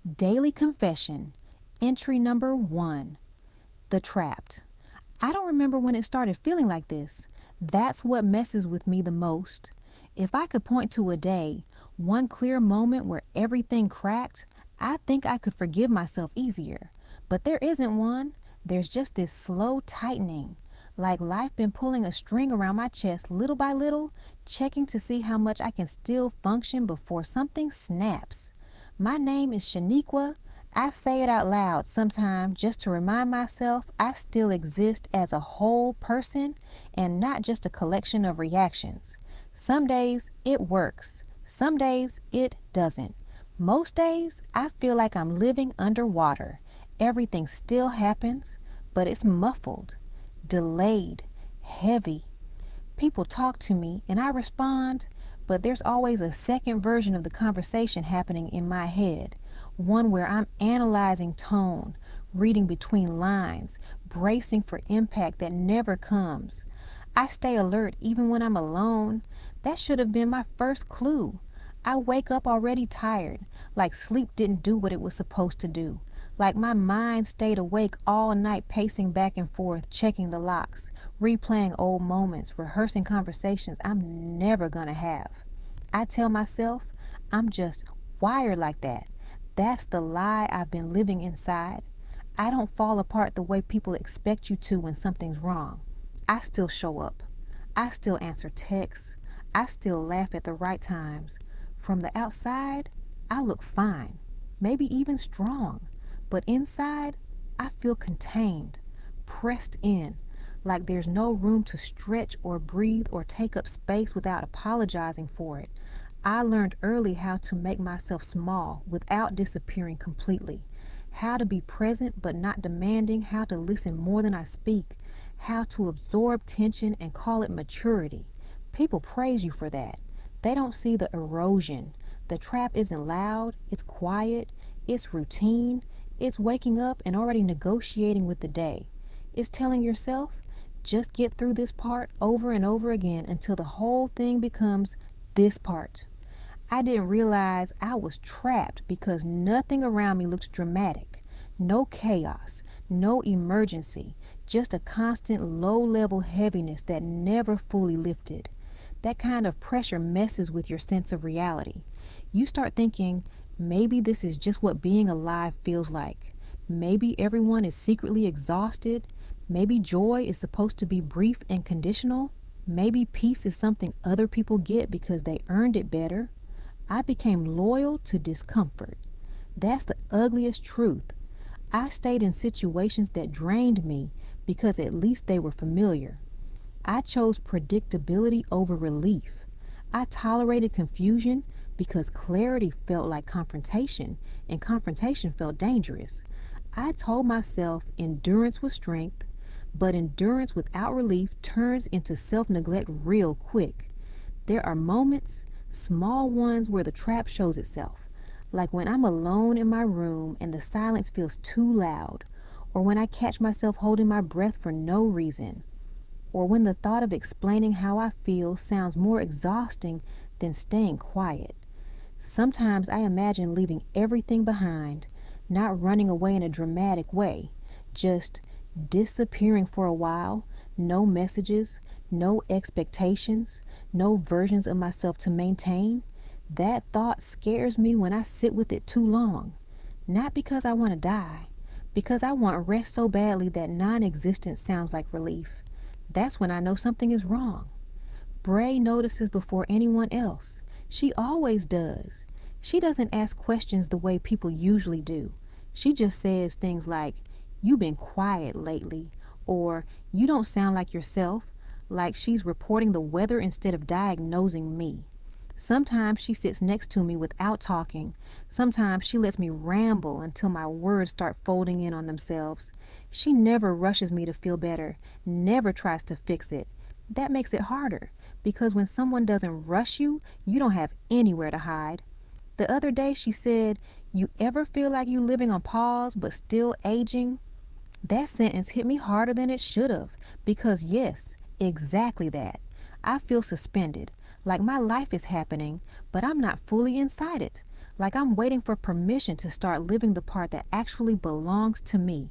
Daily Confession, entry number 1, The Trapped. I don't remember when it started feeling like this. That's what messes with me the most. If I could point to a day, one clear moment where everything cracked, I think I could forgive myself easier. But there isn't one. There's just this slow tightening, like life been pulling a string around my chest little by little, checking to see how much I can still function before something snaps. My name is Sheniqua. I say it out loud sometimes just to remind myself I still exist as a whole person and not just a collection of reactions. Some days it works. Some days it doesn't. Most days I feel like I'm living underwater. Everything still happens, but it's muffled, delayed, heavy. People talk to me and I respond, but there's always a second version of the conversation happening in my head, one where I'm analyzing tone, reading between lines, bracing for impact that never comes. I stay alert even when I'm alone. That should have been my first clue. I wake up already tired, like sleep didn't do what it was supposed to do. Like my mind stayed awake all night pacing back and forth, checking the locks, replaying old moments, rehearsing conversations I'm never gonna have. I tell myself I'm just wired like that. That's the lie I've been living inside. I don't fall apart the way people expect you to when something's wrong. I still show up. I still answer texts. I still laugh at the right times. From the outside, I look fine, maybe even strong. But inside, I feel contained, pressed in, like there's no room to stretch or breathe or take up space without apologizing for it. I learned early how to make myself small without disappearing completely, how to be present but not demanding, how to listen more than I speak, how to absorb tension and call it maturity. People praise you for that. They don't see the erosion. The trap isn't loud, it's quiet, it's routine. It's waking up and already negotiating with the day. It's telling yourself, just get through this part over and over again until the whole thing becomes this part. I didn't realize I was trapped because nothing around me looked dramatic. No chaos, no emergency, just a constant low-level heaviness that never fully lifted. That kind of pressure messes with your sense of reality. You start thinking, maybe this is just what being alive feels like. Maybe everyone is secretly exhausted. Maybe joy is supposed to be brief and conditional. Maybe peace is something other people get because they earned it better. I became loyal to discomfort. That's the ugliest truth. I stayed in situations that drained me because at least they were familiar. I chose predictability over relief. I tolerated confusion because clarity felt like confrontation, and confrontation felt dangerous. I told myself endurance was strength, but endurance without relief turns into self-neglect real quick. There are moments, small ones, where the trap shows itself, like when I'm alone in my room and the silence feels too loud, or when I catch myself holding my breath for no reason, or when the thought of explaining how I feel sounds more exhausting than staying quiet. Sometimes I imagine leaving everything behind, not running away in a dramatic way, just disappearing for a while, no messages, no expectations, no versions of myself to maintain. That thought scares me when I sit with it too long. Not because I want to die, because I want rest so badly that non-existence sounds like relief. That's when I know something is wrong. Bray notices before anyone else. She always does. She doesn't ask questions the way people usually do. She just says things like, "You've been quiet lately," or "You don't sound like yourself," like she's reporting the weather instead of diagnosing me. Sometimes she sits next to me without talking. Sometimes she lets me ramble until my words start folding in on themselves. She never rushes me to feel better, never tries to fix it. That makes it harder, because when someone doesn't rush you, you don't have anywhere to hide. The other day she said, "You ever feel like you living on pause but still aging?" That sentence hit me harder than it should have, because yes, exactly that. I feel suspended, Like my life is happening, but I'm not fully inside it. Like I'm waiting for permission to start living the part that actually belongs to me.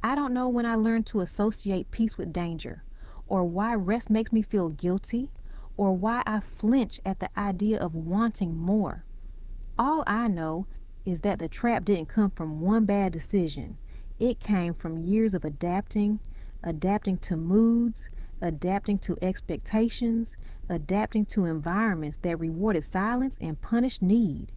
I don't know when I learned to associate peace with danger, or why rest makes me feel guilty, or why I flinch at the idea of wanting more. All I know is that the trap didn't come from one bad decision. It came from years of adapting to moods, adapting to expectations, adapting to environments that rewarded silence and punished need.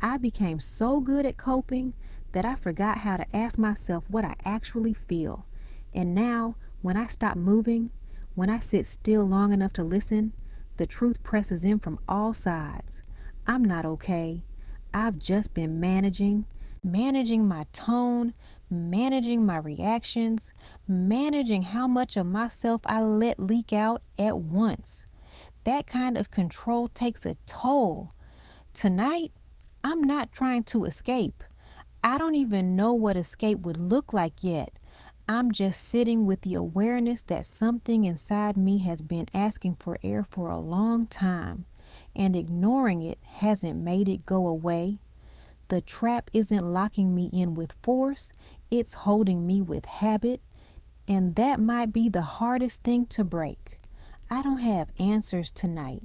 I became so good at coping that I forgot how to ask myself what I actually feel. And now, when I stop moving, when I sit still long enough to listen, the truth presses in from all sides. I'm not okay. I've just been managing my tone, managing my reactions, managing how much of myself I let leak out at once. That kind of control takes a toll. Tonight, I'm not trying to escape. I don't even know what escape would look like yet. I'm just sitting with the awareness that something inside me has been asking for air for a long time, and ignoring it hasn't made it go away. The trap isn't locking me in with force, it's holding me with habit, and that might be the hardest thing to break. I don't have answers tonight,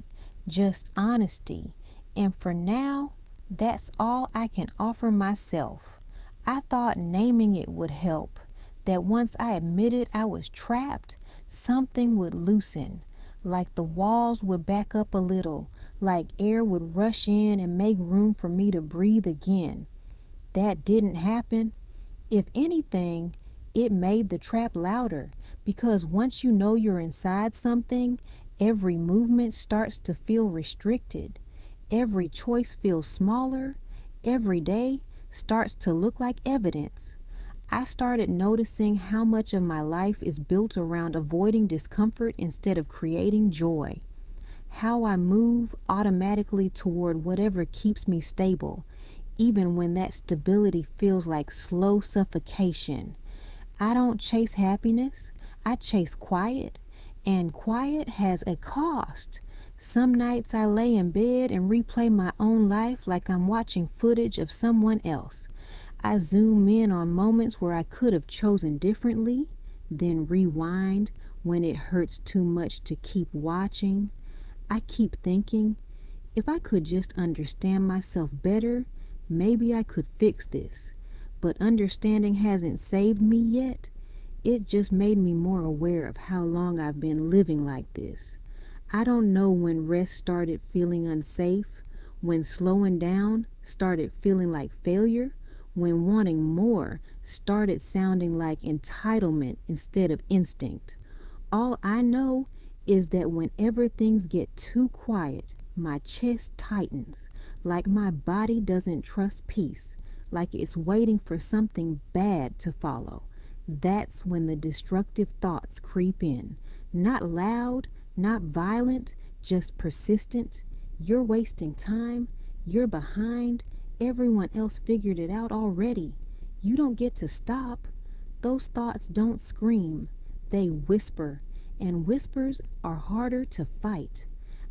just honesty, and for now, that's all I can offer myself. I thought naming it would help, that once I admitted I was trapped, something would loosen, like the walls would back up a little, like air would rush in and make room for me to breathe again. That didn't happen. If anything, it made the trap louder, because once you know you're inside something, every movement starts to feel restricted. Every choice feels smaller. Every day starts to look like evidence. I started noticing how much of my life is built around avoiding discomfort instead of creating joy. How I move automatically toward whatever keeps me stable, even when that stability feels like slow suffocation. I don't chase happiness, I chase quiet, and quiet has a cost. Some nights I lay in bed and replay my own life like I'm watching footage of someone else. I zoom in on moments where I could have chosen differently, then rewind when it hurts too much to keep watching. I keep thinking, if I could just understand myself better, maybe I could fix this. But understanding hasn't saved me yet. It just made me more aware of how long I've been living like this. I don't know when rest started feeling unsafe, when slowing down started feeling like failure, when wanting more started sounding like entitlement instead of instinct. All I know is that whenever things get too quiet, my chest tightens, like my body doesn't trust peace, like it's waiting for something bad to follow. That's when the destructive thoughts creep in. Not loud, not violent, just persistent. You're wasting time. You're behind. Everyone else figured it out already. You don't get to stop. Those thoughts don't scream. They whisper, and whispers are harder to fight.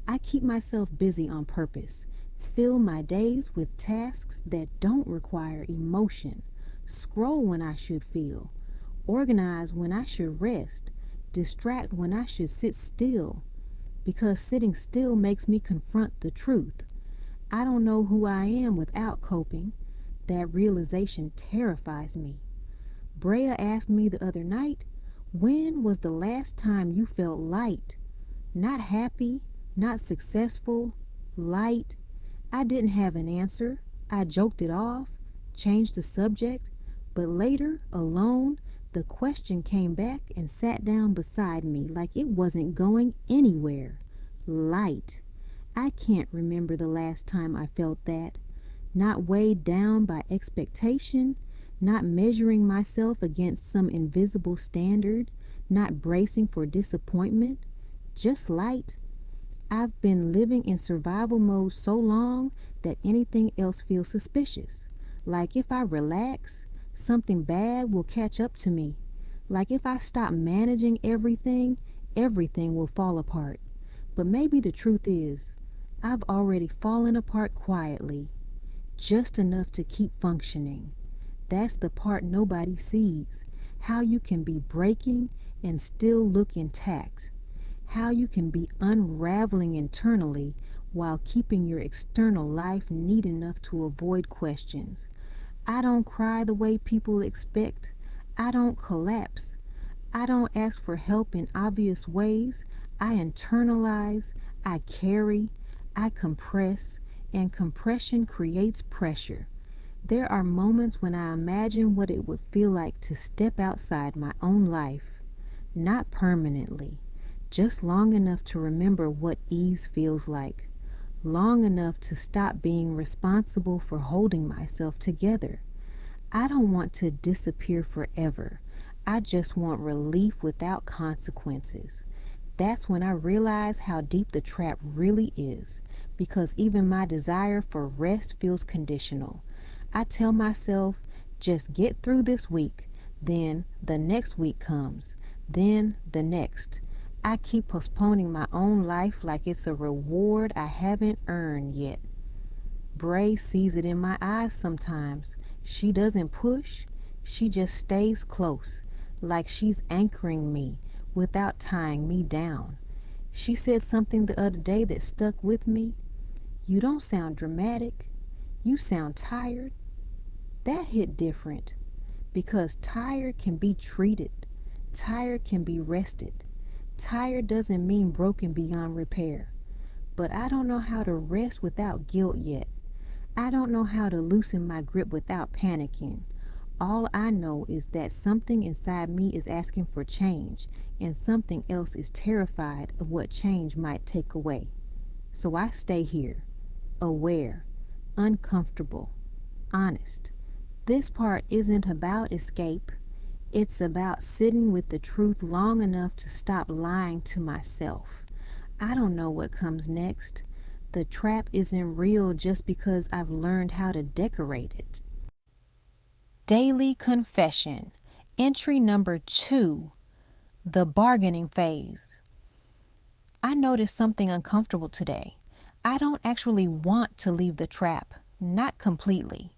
I keep myself busy on purpose. Fill my days with tasks that don't require emotion. Scroll when I should feel. Organize when I should rest. Distract when I should sit still. Because sitting still makes me confront the truth. I don't know who I am without coping. That realization terrifies me. Brea asked me the other night, when was the last time you felt light? Not happy, not successful, light. I didn't have an answer. I joked it off, changed the subject, but later, alone, the question came back and sat down beside me like it wasn't going anywhere. Light. I can't remember the last time I felt that. Not weighed down by expectation, not measuring myself against some invisible standard, not bracing for disappointment, just light. I've been living in survival mode so long that anything else feels suspicious. Like if I relax, something bad will catch up to me. Like if I stop managing everything, everything will fall apart. But maybe the truth is, I've already fallen apart quietly, just enough to keep functioning. That's the part nobody sees. How you can be breaking and still look intact. How you can be unraveling internally while keeping your external life neat enough to avoid questions. I don't cry the way people expect. I don't collapse. I don't ask for help in obvious ways. I internalize, I carry, I compress, and compression creates pressure. There are moments when I imagine what it would feel like to step outside my own life, not permanently, just long enough to remember what ease feels like, long enough to stop being responsible for holding myself together. I don't want to disappear forever. I just want relief without consequences. That's when I realize how deep the trap really is, because even my desire for rest feels conditional. I tell myself, just get through this week, then the next week comes, then the next. I keep postponing my own life like it's a reward I haven't earned yet. Bray sees it in my eyes sometimes. She doesn't push, she just stays close, like she's anchoring me without tying me down. She said something the other day that stuck with me. You don't sound dramatic. You sound tired. That hit different, because tired can be treated. Tired can be rested. Tired doesn't mean broken beyond repair. But I don't know how to rest without guilt yet. I don't know how to loosen my grip without panicking. All I know is that something inside me is asking for change, and something else is terrified of what change might take away. So I stay here, aware, uncomfortable, honest. This part isn't about escape. It's about sitting with the truth long enough to stop lying to myself. I don't know what comes next. The trap isn't real just because I've learned how to decorate it. Daily confession. Entry number 2. The bargaining phase. I noticed something uncomfortable today. I don't actually want to leave the trap, not completely.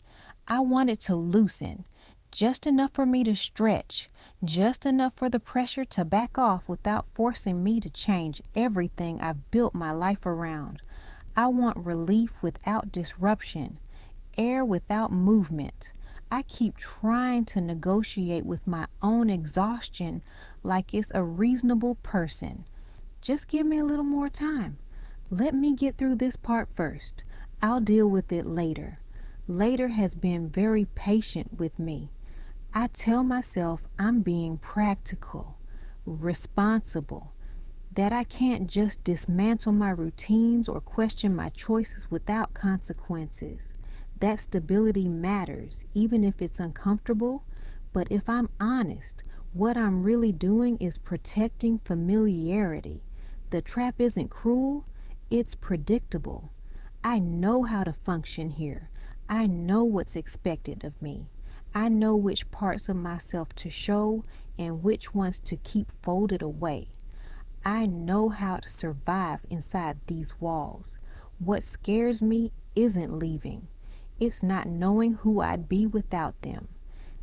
I want it to loosen, just enough for me to stretch, just enough for the pressure to back off without forcing me to change everything I've built my life around. I want relief without disruption, air without movement. I keep trying to negotiate with my own exhaustion like it's a reasonable person. Just give me a little more time. Let me get through this part first. I'll deal with it later. Later has been very patient with me. I tell myself I'm being practical, responsible, that I can't just dismantle my routines or question my choices without consequences. That stability matters, even if it's uncomfortable. But if I'm honest, what I'm really doing is protecting familiarity. The trap isn't cruel, it's predictable. I know how to function here. I know what's expected of me. I know which parts of myself to show and which ones to keep folded away. I know how to survive inside these walls. What scares me isn't leaving. It's not knowing who I'd be without them.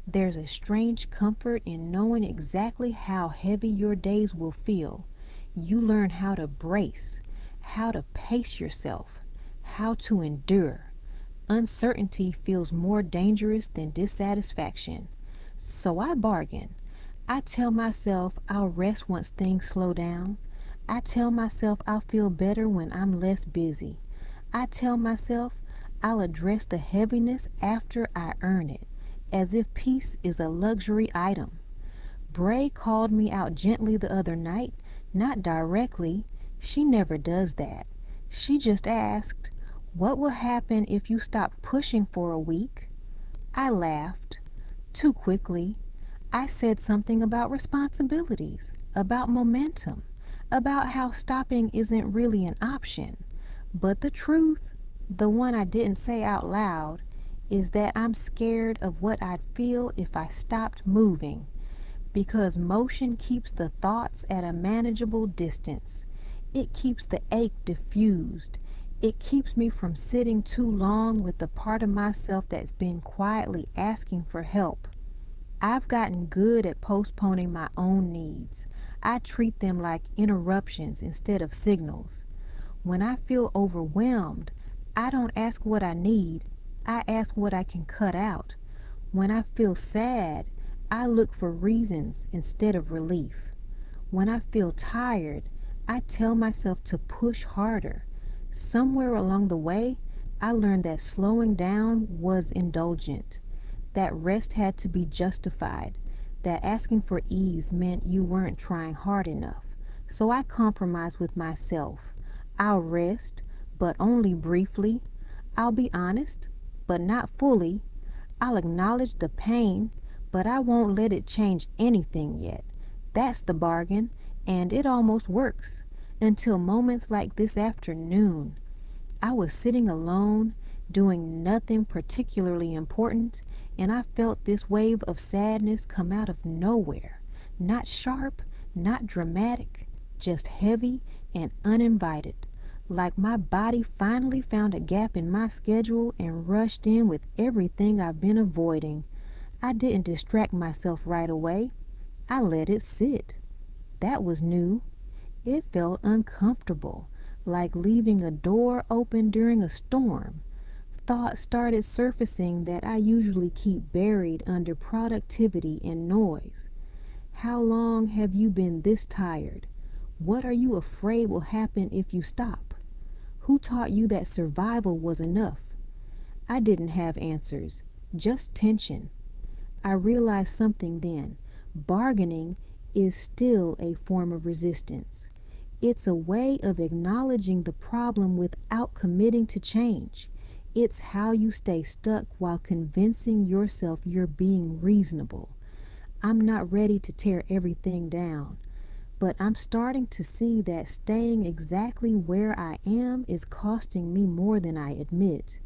There's a strange comfort in knowing exactly how heavy your days will feel. You learn how to brace, how to pace yourself, how to endure. Uncertainty feels more dangerous than dissatisfaction. So I bargain. I tell myself I'll rest once things slow down. I tell myself I'll feel better when I'm less busy. I tell myself I'll address the heaviness after I earn it, as if peace is a luxury item. Bray called me out gently the other night, not directly. She never does that. She just asked, "What will happen if you stop pushing for a week?" I laughed. Too quickly. I said something about responsibilities, about momentum, about how stopping isn't really an option. But the truth, the one I didn't say out loud, is that I'm scared of what I'd feel if I stopped moving, because motion keeps the thoughts at a manageable distance. It keeps the ache diffused. It keeps me from sitting too long with the part of myself that's been quietly asking for help. I've gotten good at postponing my own needs. I treat them like interruptions instead of signals. When I feel overwhelmed, I don't ask what I need, I ask what I can cut out. When I feel sad, I look for reasons instead of relief. When I feel tired, I tell myself to push harder. Somewhere along the way, I learned that slowing down was indulgent, that rest had to be justified, that asking for ease meant you weren't trying hard enough. So I compromised with myself. I'll rest, but only briefly. I'll be honest, but not fully. I'll acknowledge the pain, but I won't let it change anything yet. That's the bargain, and it almost works. Until moments like this afternoon. I was sitting alone, doing nothing particularly important, and I felt this wave of sadness come out of nowhere. Not sharp, not dramatic, just heavy and uninvited. Like my body finally found a gap in my schedule and rushed in with everything I've been avoiding. I didn't distract myself right away. I let it sit. That was new. It felt uncomfortable, like leaving a door open during a storm. Thoughts started surfacing that I usually keep buried under productivity and noise. How long have you been this tired? What are you afraid will happen if you stop? Who taught you that survival was enough? I didn't have answers, just tension. I realized something then. Bargaining is still a form of resistance. It's a way of acknowledging the problem without committing to change. It's how you stay stuck while convincing yourself you're being reasonable. I'm not ready to tear everything down, but I'm starting to see that staying exactly where I am is costing me more than I admit.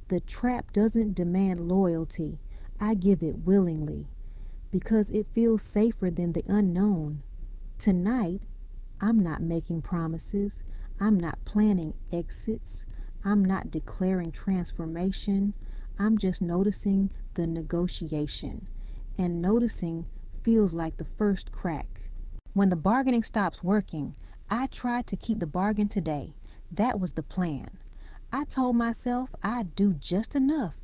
The trap doesn't demand loyalty. I give it willingly, because it feels safer than the unknown. Tonight, I'm not making promises. I'm not planning exits. I'm not declaring transformation. I'm just noticing the negotiation. And noticing feels like the first crack. When the bargaining stops working, I tried to keep the bargain today. That was the plan. I told myself I'd do just enough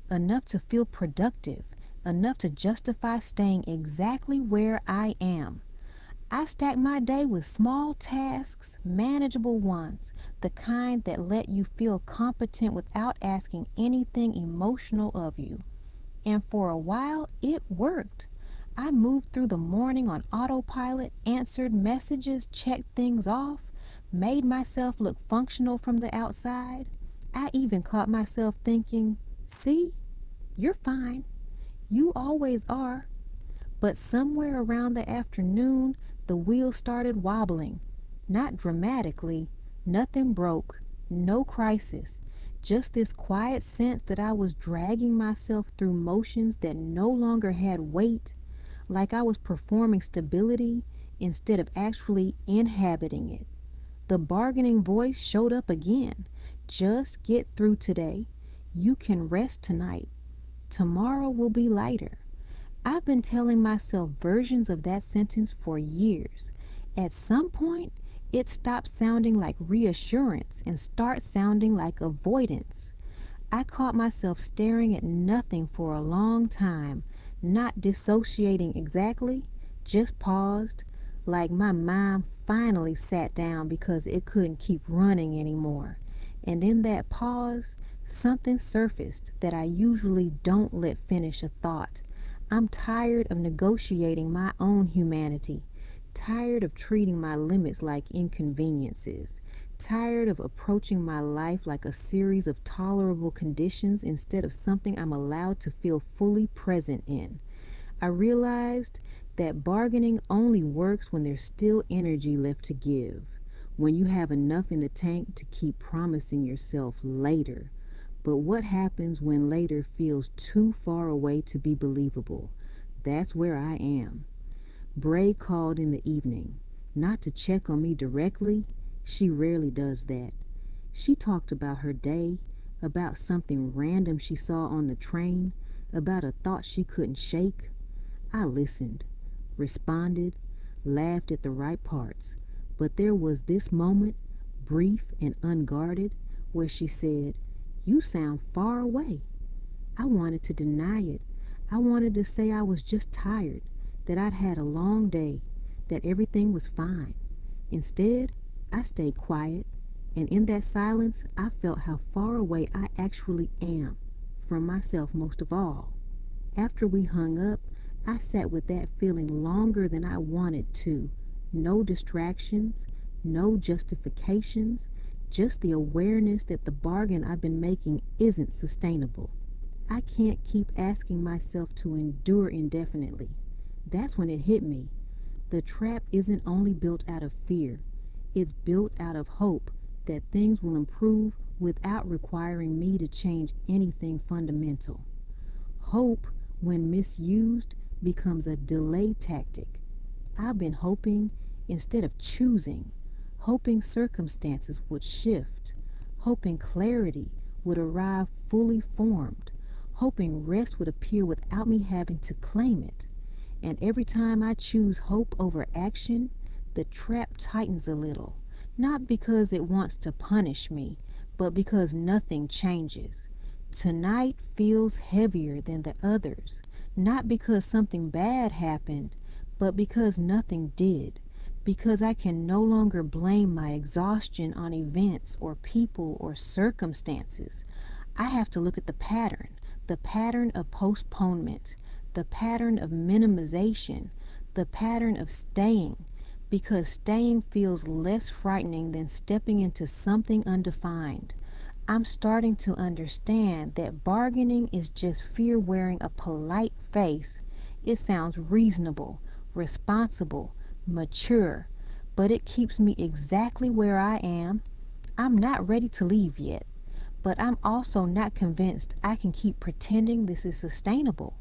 to feel productive, enough to justify staying exactly where I am. I stacked my day with small tasks, manageable ones, the kind that let you feel competent without asking anything emotional of you. And for a while, it worked. I moved through the morning on autopilot, answered messages, checked things off, made myself look functional from the outside. I even caught myself thinking, see, you're fine. You always are. But somewhere around the afternoon, the wheel started wobbling. Not dramatically. Nothing broke. No crisis. Just this quiet sense that I was dragging myself through motions that no longer had weight, like I was performing stability instead of actually inhabiting it. The bargaining voice showed up again. Just get through today. You can rest tonight. Tomorrow will be lighter. I've been telling myself versions of that sentence for years. At some point, it stopped sounding like reassurance and starts sounding like avoidance. I caught myself staring at nothing for a long time, not dissociating exactly, just paused, like my mind finally sat down because it couldn't keep running anymore. And in that pause, something surfaced that I usually don't let finish a thought. I'm tired of negotiating my own humanity, tired of treating my limits like inconveniences, tired of approaching my life like a series of tolerable conditions instead of something I'm allowed to feel fully present in. I realized that bargaining only works when there's still energy left to give, when you have enough in the tank to keep promising yourself later. But what happens when later feels too far away to be believable? That's where I am. Bray called in the evening, not to check on me directly. She rarely does that. She talked about her day, about something random she saw on the train, about a thought she couldn't shake. I listened, responded, laughed at the right parts, but there was this moment, brief and unguarded, where she said, "You sound far away." I wanted to deny it. I wanted to say I was just tired, that I'd had a long day, that everything was fine. Instead, I stayed quiet, and in that silence, I felt how far away I actually am from myself most of all. After we hung up, I sat with that feeling longer than I wanted to. No distractions, no justifications, just the awareness that the bargain I've been making isn't sustainable. I can't keep asking myself to endure indefinitely. That's when it hit me. The trap isn't only built out of fear, it's built out of hope that things will improve without requiring me to change anything fundamental. Hope, when misused, becomes a delay tactic. I've been hoping instead of choosing, hoping circumstances would shift, hoping clarity would arrive fully formed, hoping rest would appear without me having to claim it. And every time I choose hope over action, the trap tightens a little, not because it wants to punish me, but because nothing changes. Tonight feels heavier than the others, not because something bad happened, but because nothing did, because I can no longer blame my exhaustion on events or people or circumstances. I have to look at the pattern of postponement, the pattern of minimization, the pattern of staying, because staying feels less frightening than stepping into something undefined. I'm starting to understand that bargaining is just fear wearing a polite face. It sounds reasonable, responsible, mature, but it keeps me exactly where I am. I'm not ready to leave yet, but I'm also not convinced I can keep pretending this is sustainable.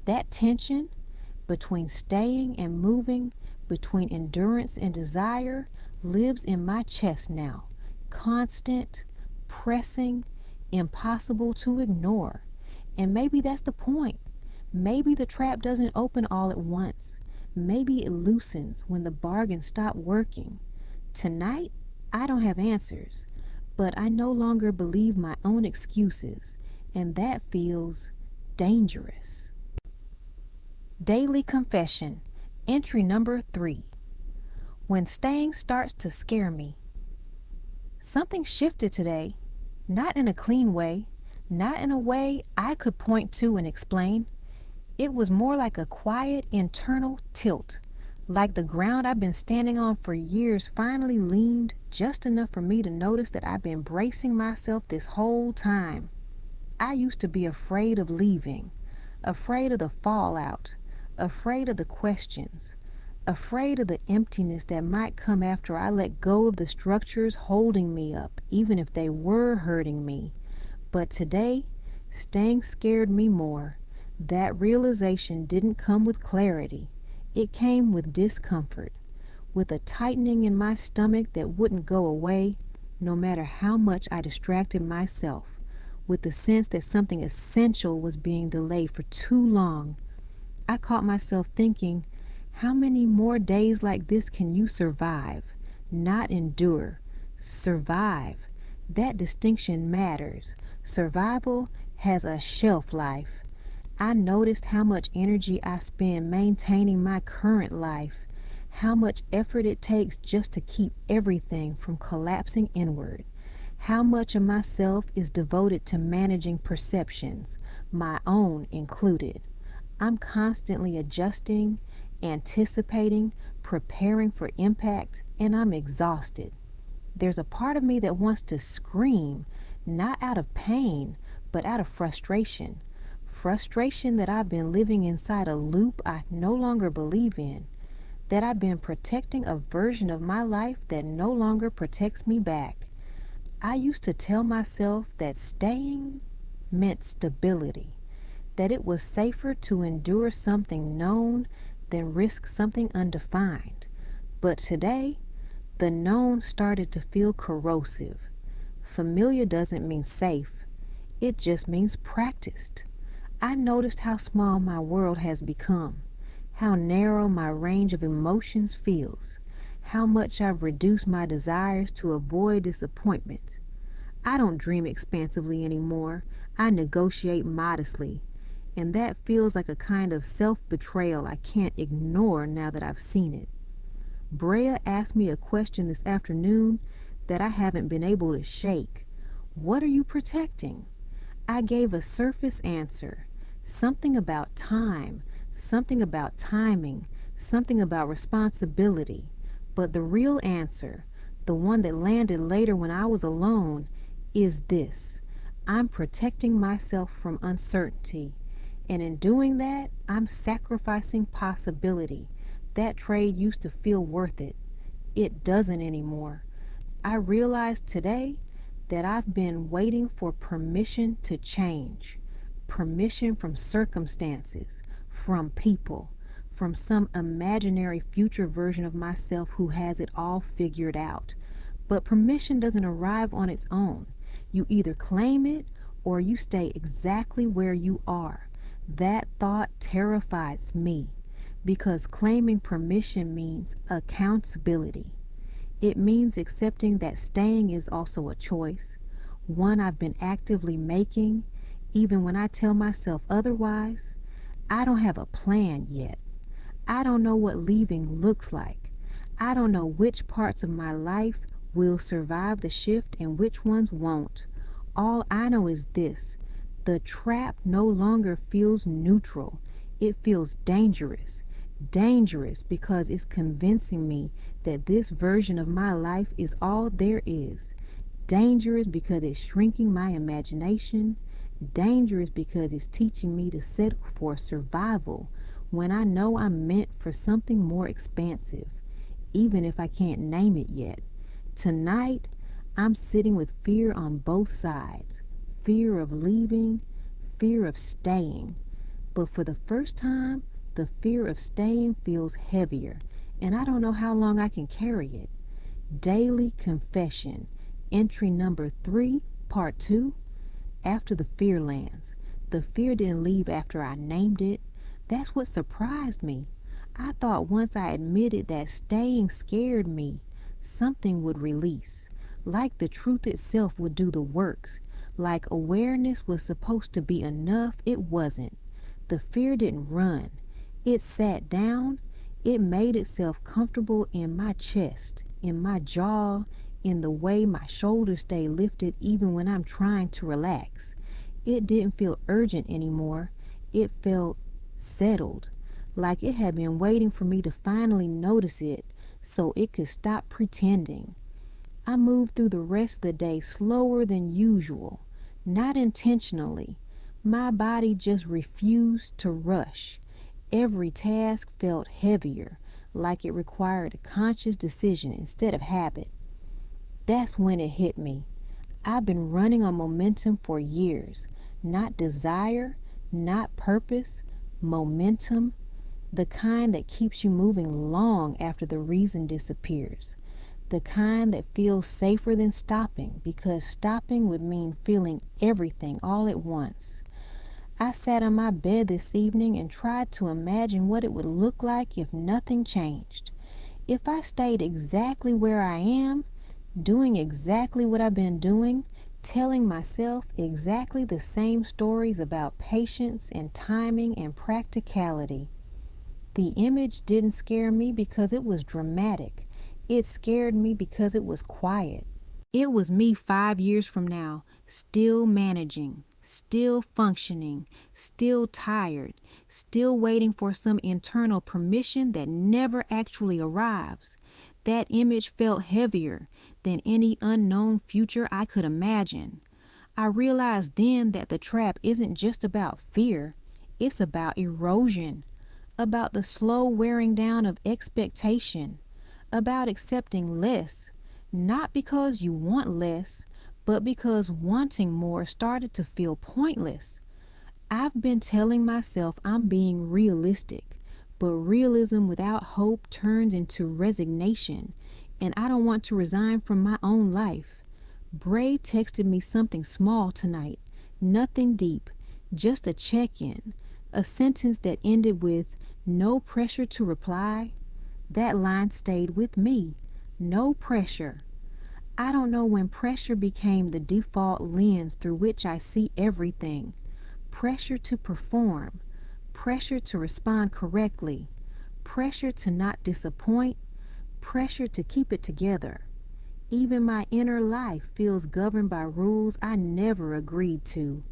That tension between staying and moving, between endurance and desire, lives in my chest now, constant, pressing, impossible to ignore. And maybe that's the point. Maybe the trap doesn't open all at once. Maybe it loosens when the bargain stops working. Tonight, I don't have answers, but I no longer believe my own excuses, and that feels dangerous. Daily Confession, entry number 3. When staying starts to scare me. Something shifted today, not in a clean way, not in a way I could point to and explain. It was more like a quiet internal tilt, like the ground I've been standing on for years finally leaned just enough for me to notice that I've been bracing myself this whole time. I used to be afraid of leaving, afraid of the fallout, afraid of the questions, afraid of the emptiness that might come after I let go of the structures holding me up, even if they were hurting me. But today, staying scared me more. That realization didn't come with clarity. It came with discomfort, with a tightening in my stomach that wouldn't go away, no matter how much I distracted myself, with the sense that something essential was being delayed for too long. I caught myself thinking, how many more days like this can you survive? Not endure. Survive. That distinction matters. Survival has a shelf life. I noticed how much energy I spend maintaining my current life, how much effort it takes just to keep everything from collapsing inward, how much of myself is devoted to managing perceptions, my own included. I'm constantly adjusting, anticipating, preparing for impact, and I'm exhausted. There's a part of me that wants to scream, not out of pain, but out of frustration. Frustration that I've been living inside a loop I no longer believe in, that I've been protecting a version of my life that no longer protects me back. I used to tell myself that staying meant stability, that it was safer to endure something known than risk something undefined. But today, the known started to feel corrosive. Familiar doesn't mean safe. It just means practiced. I noticed how small my world has become, how narrow my range of emotions feels, how much I've reduced my desires to avoid disappointment. I don't dream expansively anymore. I negotiate modestly. And that feels like a kind of self-betrayal I can't ignore now that I've seen it. Brea asked me a question this afternoon that I haven't been able to shake. What are you protecting? I gave a surface answer. Something about time, something about timing, something about responsibility. But the real answer, the one that landed later when I was alone, is this. I'm protecting myself from uncertainty. And in doing that, I'm sacrificing possibility. That trade used to feel worth it. It doesn't anymore. I realized today that I've been waiting for permission to change. Permission from circumstances, from people, from some imaginary future version of myself who has it all figured out. But permission doesn't arrive on its own. You either claim it or you stay exactly where you are. That thought terrifies me because claiming permission means accountability. It means accepting that staying is also a choice, one I've been actively making, even when I tell myself otherwise. I don't have a plan yet. I don't know what leaving looks like. I don't know which parts of my life will survive the shift and which ones won't. All I know is this. The trap no longer feels neutral. It feels dangerous. Dangerous because it's convincing me that this version of my life is all there is. Dangerous because it's shrinking my imagination. Dangerous because it's teaching me to settle for survival when I know I'm meant for something more expansive, even if I can't name it yet. Tonight, I'm sitting with fear on both sides. Fear of leaving, fear of staying. But for the first time, the fear of staying feels heavier, and I don't know how long I can carry it. Daily confession, entry number 3, part 2. After the fear lands. The fear didn't leave after I named it. That's what surprised me. I thought once I admitted that staying scared me, something would release. Like the truth itself would do the works. Like awareness was supposed to be enough, it wasn't. The fear didn't run. It sat down. It made itself comfortable in my chest, in my jaw, in the way my shoulders stay lifted even when I'm trying to relax. It didn't feel urgent anymore. It felt settled, like it had been waiting for me to finally notice it so it could stop pretending. I moved through the rest of the day slower than usual, not intentionally. My body just refused to rush. Every task felt heavier, like it required a conscious decision instead of habit. That's when it hit me. I've been running on momentum for years. Not desire, not purpose, momentum. The kind that keeps you moving long after the reason disappears. The kind that feels safer than stopping, because stopping would mean feeling everything all at once. I sat on my bed this evening and tried to imagine what it would look like if nothing changed. If I stayed exactly where I am, doing exactly what I've been doing, telling myself exactly the same stories about patience and timing and practicality. The image didn't scare me because it was dramatic. It scared me because it was quiet. It was me 5 years from now, still managing, still functioning, still tired, still waiting for some internal permission that never actually arrives. That image felt heavier than any unknown future I could imagine. I realized then that the trap isn't just about fear, it's about erosion, about the slow wearing down of expectation, about accepting less, not because you want less, but because wanting more started to feel pointless. I've been telling myself I'm being realistic, but realism without hope turns into resignation, and I don't want to resign from my own life. Bray texted me something small tonight, nothing deep, just a check-in, a sentence that ended with, "No pressure to reply." That line stayed with me. No pressure. I don't know when pressure became the default lens through which I see everything. Pressure to perform, pressure to respond correctly, pressure to not disappoint, pressure to keep it together. Even my inner life feels governed by rules I never agreed to.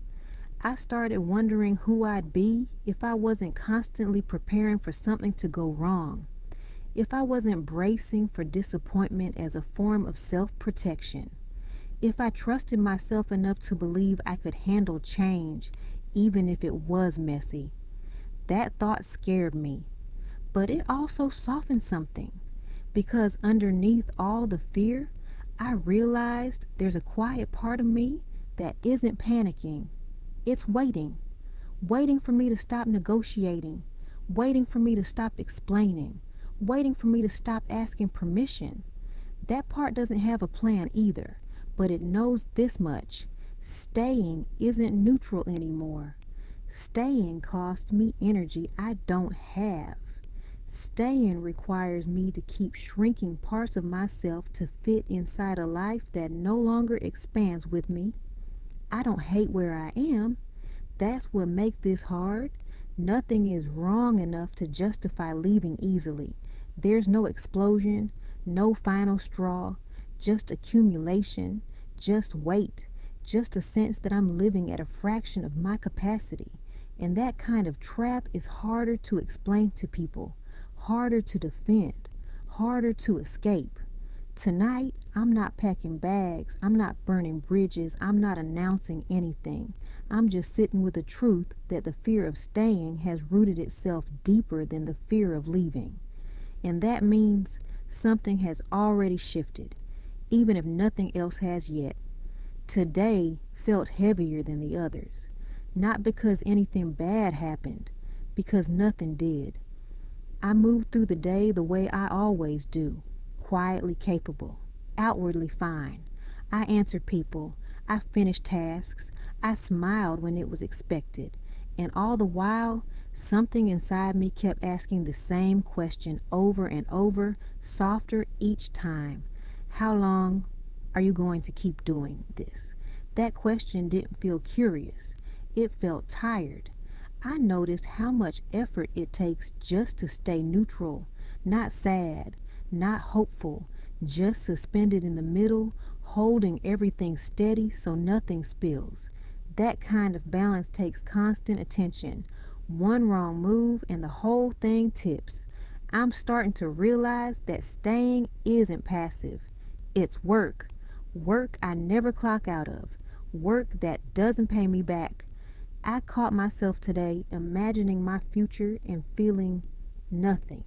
I started wondering who I'd be if I wasn't constantly preparing for something to go wrong, if I wasn't bracing for disappointment as a form of self-protection, if I trusted myself enough to believe I could handle change, even if it was messy. That thought scared me, but it also softened something, because underneath all the fear, I realized there's a quiet part of me that isn't panicking. It's waiting, waiting for me to stop negotiating, waiting for me to stop explaining, waiting for me to stop asking permission. That part doesn't have a plan either, but it knows this much. Staying isn't neutral anymore. Staying costs me energy I don't have. Staying requires me to keep shrinking parts of myself to fit inside a life that no longer expands with me. I don't hate where I am. That's what makes this hard. Nothing is wrong enough to justify leaving easily. There's no explosion, no final straw, just accumulation, just weight, just a sense that I'm living at a fraction of my capacity. And that kind of trap is harder to explain to people, harder to defend, harder to escape. Tonight, I'm not packing bags, I'm not burning bridges, I'm not announcing anything. I'm just sitting with the truth that the fear of staying has rooted itself deeper than the fear of leaving. And that means something has already shifted, even if nothing else has yet. Today felt heavier than the others, not because anything bad happened, because nothing did. I moved through the day the way I always do. Quietly capable, outwardly fine. I answered people, I finished tasks, I smiled when it was expected, and all the while, something inside me kept asking the same question over and over, softer each time. How long are you going to keep doing this? That question didn't feel curious. It felt tired. I noticed how much effort it takes just to stay neutral, not sad, not hopeful, just suspended in the middle, holding everything steady so nothing spills. That kind of balance takes constant attention. One wrong move and the whole thing tips. I'm starting to realize that staying isn't passive. It's work. Work I never clock out of. Work that doesn't pay me back. I caught myself today imagining my future and feeling nothing.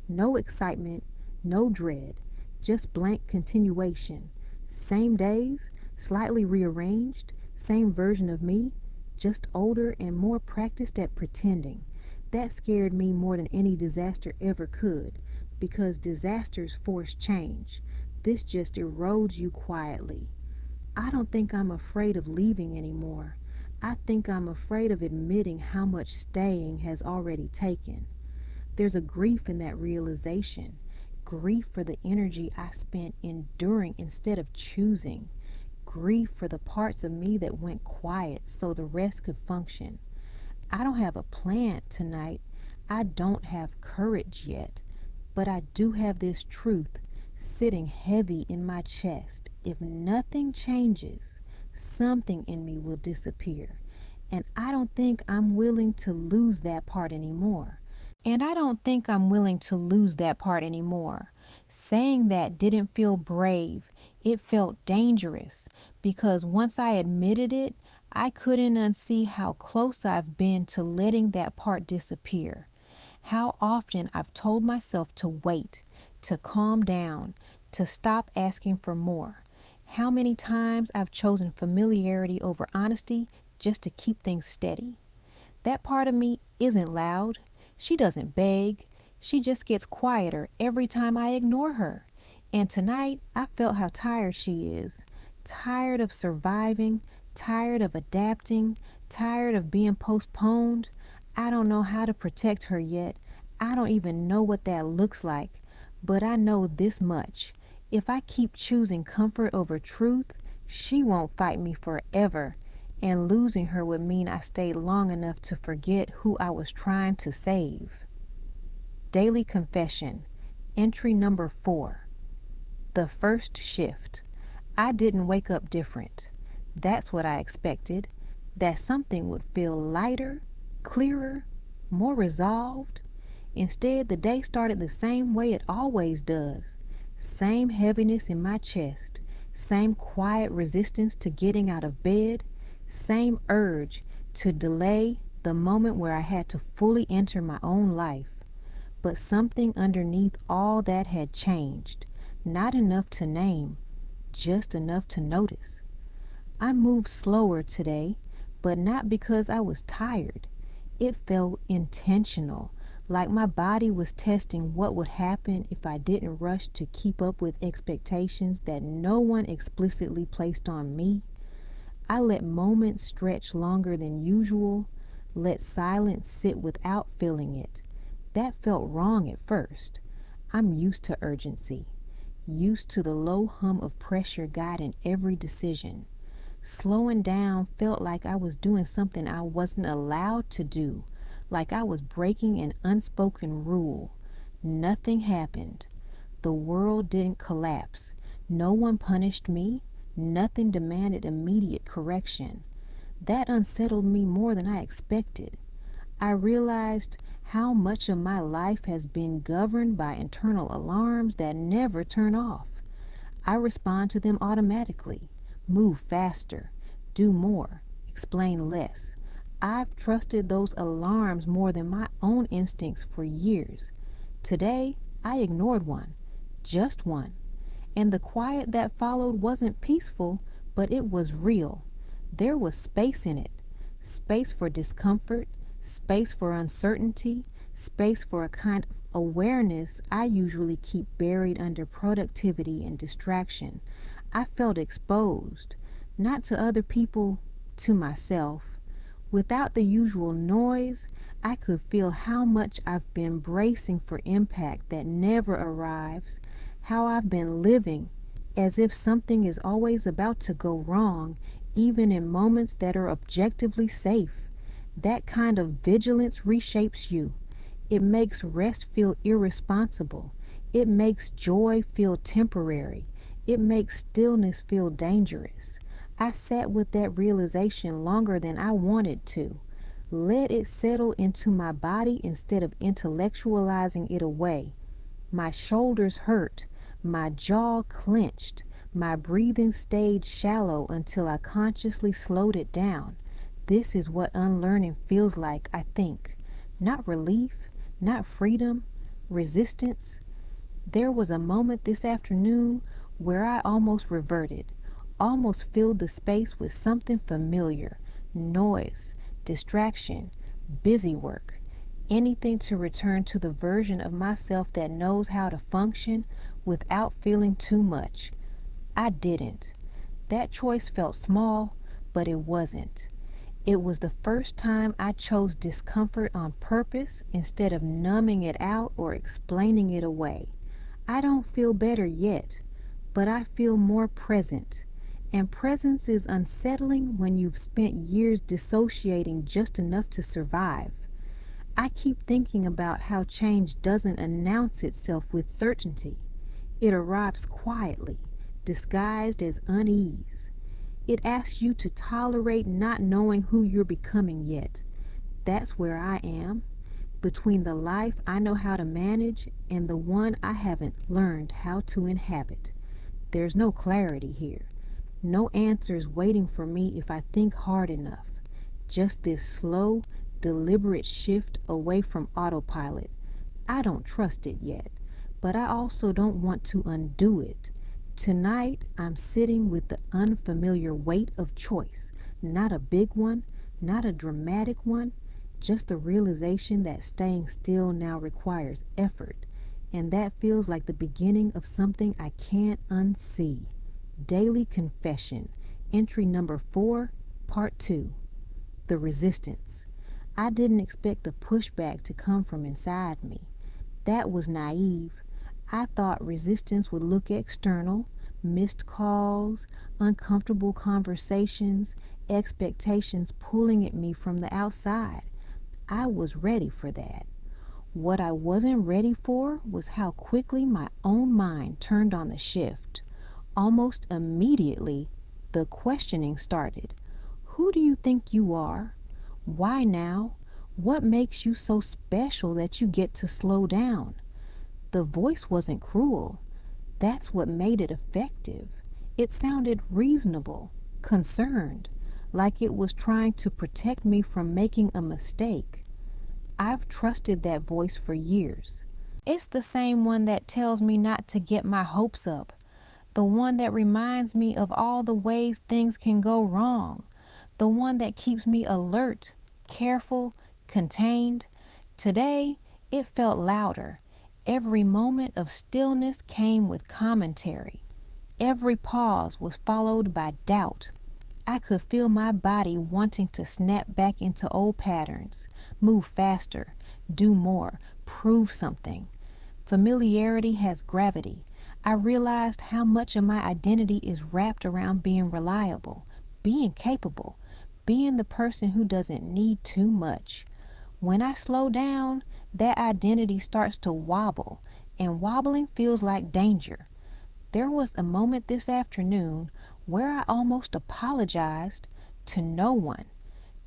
No excitement, no dread, just blank continuation. Same days, slightly rearranged, same version of me, just older and more practiced at pretending. That scared me more than any disaster ever could, because disasters force change. This just erodes you quietly. I don't think I'm afraid of leaving anymore. I think I'm afraid of admitting how much staying has already taken. There's a grief in that realization. Grief for the energy I spent enduring instead of choosing. Grief for the parts of me that went quiet so the rest could function. I don't have a plan tonight. I don't have courage yet. But I do have this truth sitting heavy in my chest. If nothing changes, something in me will disappear. And I don't think I'm willing to lose that part anymore. Saying that didn't feel brave. It felt dangerous, because once I admitted it, I couldn't unsee how close I've been to letting that part disappear. How often I've told myself to wait, to calm down, to stop asking for more. How many times I've chosen familiarity over honesty just to keep things steady. That part of me isn't loud. She doesn't beg. She just gets quieter every time I ignore her. And tonight, I felt how tired she is. tired of surviving, tired of adapting, tired of being postponed. I don't know how to protect her yet. I don't even know what that looks like. But I know this much. If I keep choosing comfort over truth, she won't fight me forever. And losing her would mean I stayed long enough to forget who I was trying to save. Daily Confession, entry number 4. The first shift. I didn't wake up different. That's what I expected. That something would feel lighter, clearer, more resolved. Instead, the day started the same way it always does. Same heaviness in my chest. Same quiet resistance to getting out of bed. Same urge to delay the moment where I had to fully enter my own life. But something underneath all that had changed. Not enough to name, just enough to notice. I moved slower today, but not because I was tired. It felt intentional, like my body was testing what would happen if I didn't rush to keep up with expectations that no one explicitly placed on me. I let moments stretch longer than usual, let silence sit without feeling it. That felt wrong at first. I'm used to urgency, used to the low hum of pressure guiding every decision. Slowing down felt like I was doing something I wasn't allowed to do, like I was breaking an unspoken rule. Nothing happened. The world didn't collapse. No one punished me. Nothing demanded immediate correction. That unsettled me more than I expected. I realized how much of my life has been governed by internal alarms that never turn off. I respond to them automatically, move faster, do more, explain less. I've trusted those alarms more than my own instincts for years. Today, I ignored one, just one. And the quiet that followed wasn't peaceful, but it was real. There was space in it. Space for discomfort, space for uncertainty, space for a kind of awareness I usually keep buried under productivity and distraction. I felt exposed, not to other people, to myself. Without the usual noise, I could feel how much I've been bracing for impact that never arrives, how I've been living as if something is always about to go wrong, even in moments that are objectively safe. That kind of vigilance reshapes you. It makes rest feel irresponsible. It makes joy feel temporary. It makes stillness feel dangerous. I sat with that realization longer than I wanted to. Let it settle into my body instead of intellectualizing it away. My shoulders hurt. My jaw clenched. My breathing stayed shallow until I consciously slowed it down. This is what unlearning feels like, I think. Not relief, not freedom, resistance. There was a moment this afternoon where I almost reverted, almost filled the space with something familiar, noise, distraction, busy work, anything to return to the version of myself that knows how to function without feeling too much. I didn't. That choice felt small, but it wasn't. It was the first time I chose discomfort on purpose instead of numbing it out or explaining it away. I don't feel better yet, but I feel more present. And presence is unsettling when you've spent years dissociating just enough to survive. I keep thinking about how change doesn't announce itself with certainty. It arrives quietly, disguised as unease. It asks you to tolerate not knowing who you're becoming yet. That's where I am, between the life I know how to manage and the one I haven't learned how to inhabit. There's no clarity here. No answers waiting for me if I think hard enough. Just this slow, deliberate shift away from autopilot. I don't trust it yet, but I also don't want to undo it. Tonight, I'm sitting with the unfamiliar weight of choice. Not a big one, not a dramatic one, just the realization that staying still now requires effort, and that feels like the beginning of something I can't unsee. Daily Confession, entry number 4, part 2. The resistance. I didn't expect the pushback to come from inside me. That was naive. I thought resistance would look external, missed calls, uncomfortable conversations, expectations pulling at me from the outside. I was ready for that. What I wasn't ready for was how quickly my own mind turned on the shift. Almost immediately, the questioning started. Who do you think you are? Why now? What makes you so special that you get to slow down? The voice wasn't cruel. That's what made it effective. It sounded reasonable, concerned, like it was trying to protect me from making a mistake. I've trusted that voice for years. It's the same one that tells me not to get my hopes up, the one that reminds me of all the ways things can go wrong, the one that keeps me alert, careful, contained. Today, it felt louder. Every moment of stillness came with commentary. Every pause was followed by doubt. I could feel my body wanting to snap back into old patterns, move faster, do more, prove something. Familiarity has gravity. I realized how much of my identity is wrapped around being reliable, being capable, being the person who doesn't need too much. When I slow down, that identity starts to wobble, and wobbling feels like danger. There was a moment this afternoon where I almost apologized to no one,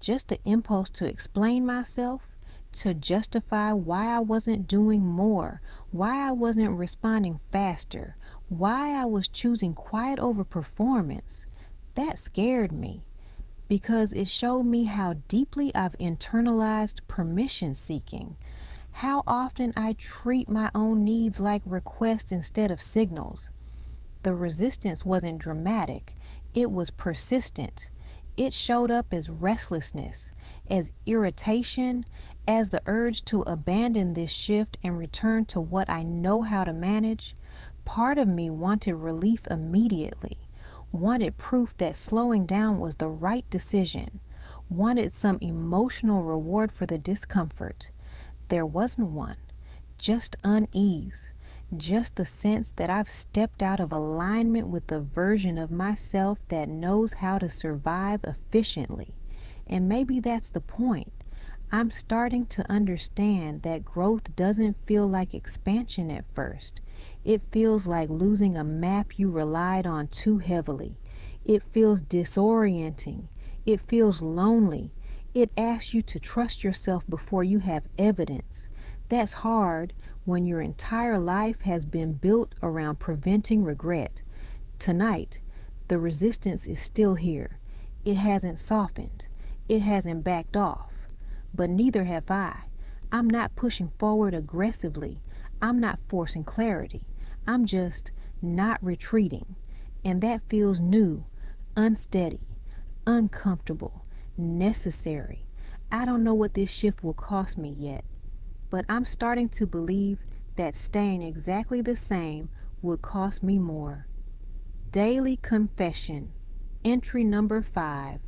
just the impulse to explain myself, to justify why I wasn't doing more, why I wasn't responding faster, why I was choosing quiet over performance. That scared me because it showed me how deeply I've internalized permission seeking, how often I treat my own needs like requests instead of signals. The resistance wasn't dramatic, it was persistent. It showed up as restlessness, as irritation, as the urge to abandon this shift and return to what I know how to manage. Part of me wanted relief immediately, wanted proof that slowing down was the right decision, wanted some emotional reward for the discomfort. There wasn't one, just unease. Just the sense that I've stepped out of alignment with the version of myself that knows how to survive efficiently. And maybe that's the point. I'm starting to understand that growth doesn't feel like expansion at first. It feels like losing a map you relied on too heavily. It feels disorienting. It feels lonely. It asks you to trust yourself before you have evidence. That's hard when your entire life has been built around preventing regret. Tonight, the resistance is still here. It hasn't softened. It hasn't backed off. But neither have I. I'm not pushing forward aggressively. I'm not forcing clarity. I'm just not retreating. And that feels new, unsteady, uncomfortable, necessary. I don't know what this shift will cost me yet, but I'm starting to believe that staying exactly the same would cost me more. Daily Confession, entry number 5.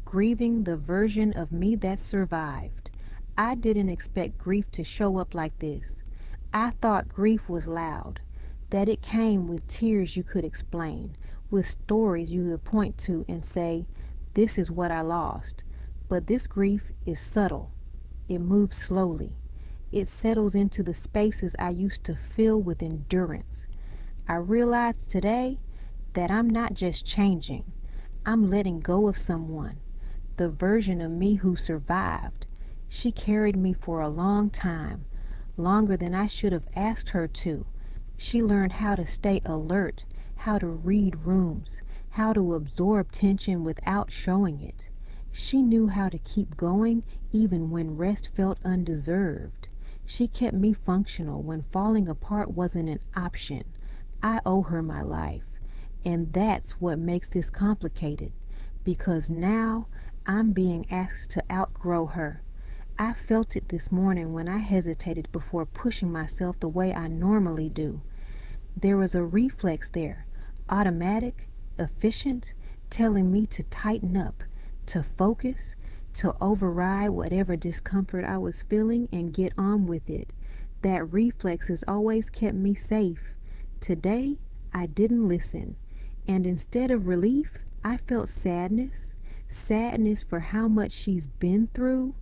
Grieving the version of me that survived. I didn't expect grief to show up like this. I thought grief was loud, that it came with tears you could explain, with stories you could point to and say, this is what I lost. But this grief is subtle. It moves slowly. It settles into the spaces I used to fill with endurance. I realized today that I'm not just changing. I'm letting go of someone, the version of me who survived. She carried me for a long time, longer than I should have asked her to. She learned how to stay alert, how to read rooms, how to absorb tension without showing it. She knew how to keep going even when rest felt undeserved. She kept me functional when falling apart wasn't an option. I owe her my life. And that's what makes this complicated, because now I'm being asked to outgrow her. I felt it this morning when I hesitated before pushing myself the way I normally do. There was a reflex there, automatic, efficient, telling me to tighten up, to focus, to override whatever discomfort I was feeling and get on with it. That reflex has always kept me safe. Today, I didn't listen, and instead of relief, I felt sadness. Sadness for how much she's been through,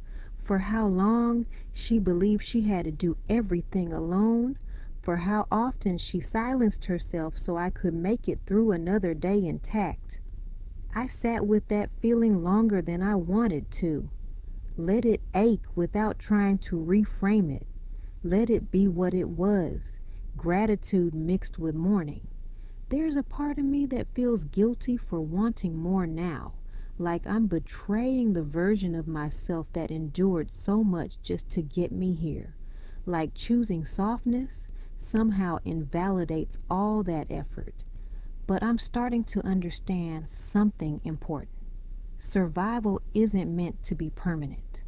for how long she believed she had to do everything alone, for how often she silenced herself so I could make it through another day intact. I sat with that feeling longer than I wanted to. Let it ache without trying to reframe it. Let it be what it was, gratitude mixed with mourning. There's a part of me that feels guilty for wanting more now, like I'm betraying the version of myself that endured so much just to get me here. Like choosing softness somehow invalidates all that effort. But I'm starting to understand something important. Survival isn't meant to be permanent.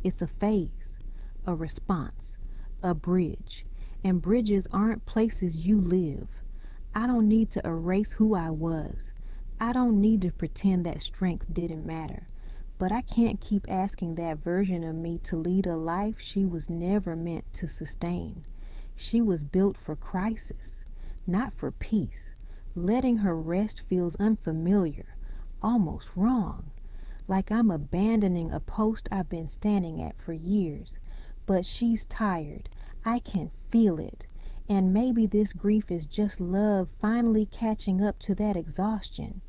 It's a phase, a response, a bridge. And bridges aren't places you live. I don't need to erase who I was. I don't need to pretend that strength didn't matter. But I can't keep asking that version of me to lead a life she was never meant to sustain. She was built for crisis, not for peace. Letting her rest feels unfamiliar, almost wrong, like I'm abandoning a post I've been standing at for years. But she's tired. I can feel it. And maybe this grief is just love finally catching up to that exhaustion.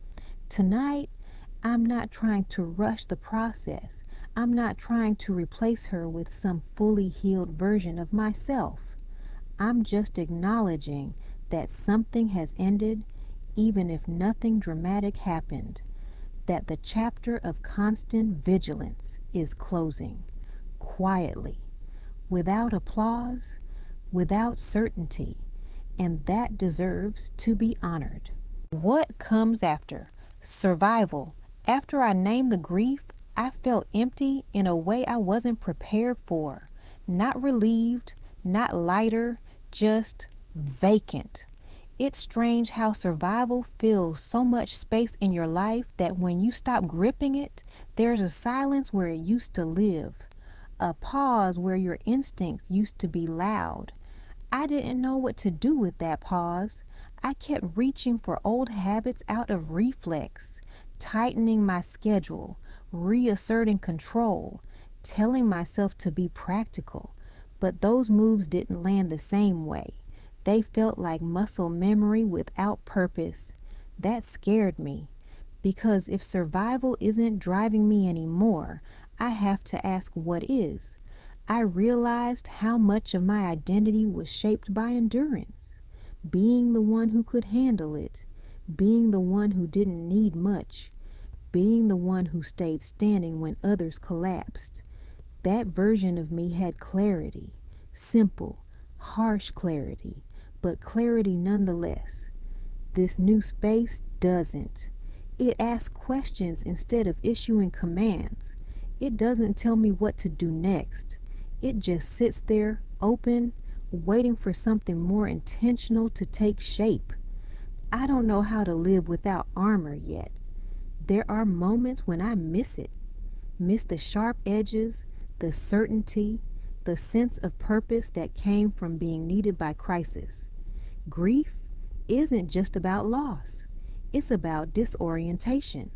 Tonight, I'm not trying to rush the process. I'm not trying to replace her with some fully healed version of myself. I'm just acknowledging that something has ended, even if nothing dramatic happened, that the chapter of constant vigilance is closing, quietly, without applause, without certainty, and that deserves to be honored. What comes after? Survival. After I named the grief, I felt empty in a way I wasn't prepared for. Not relieved, not lighter, just vacant. It's strange how survival fills so much space in your life that when you stop gripping it, there's a silence where it used to live, a pause where your instincts used to be loud. I didn't know what to do with that pause. I kept reaching for old habits out of reflex, tightening my schedule, reasserting control, telling myself to be practical. But those moves didn't land the same way. They felt like muscle memory without purpose. That scared me, because if survival isn't driving me anymore, I have to ask what is. I realized how much of my identity was shaped by endurance, being the one who could handle it, being the one who didn't need much, being the one who stayed standing when others collapsed. That version of me had clarity, simple, harsh clarity, but clarity nonetheless. This new space doesn't. It asks questions instead of issuing commands. It doesn't tell me what to do next. It just sits there, open, waiting for something more intentional to take shape. I don't know how to live without armor yet. There are moments when I miss it. Miss the sharp edges, the certainty, the sense of purpose that came from being needed by crisis. Grief isn't just about loss. It's about disorientation.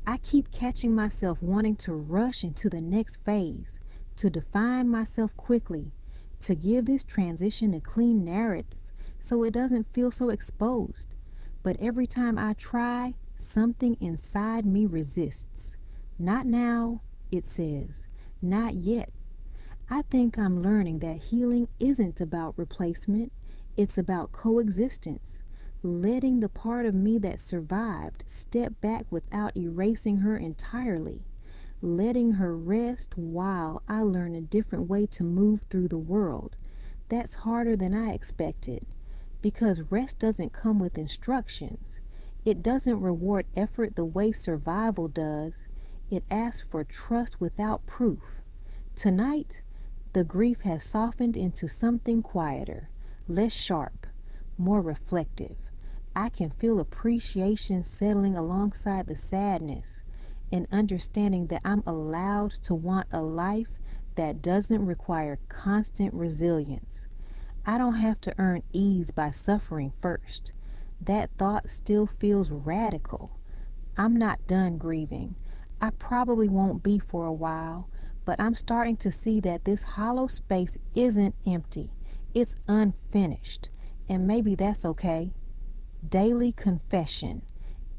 I keep catching myself wanting to rush into the next phase, to define myself quickly, to give this transition a clean narrative so it doesn't feel so exposed. But every time I try, something inside me resists. Not now, it says. Not yet. I think I'm learning that healing isn't about replacement. It's about coexistence. Letting the part of me that survived step back without erasing her entirely. Letting her rest while I learn a different way to move through the world. That's harder than I expected, because rest doesn't come with instructions. It doesn't reward effort the way survival does. It asks for trust without proof. Tonight, the grief has softened into something quieter, less sharp, more reflective. I can feel appreciation settling alongside the sadness and understanding that I'm allowed to want a life that doesn't require constant resilience. I don't have to earn ease by suffering first. That thought still feels radical. I'm not done grieving. I probably won't be for a while, but I'm starting to see that this hollow space isn't empty. It's unfinished, and maybe that's okay. Daily confession.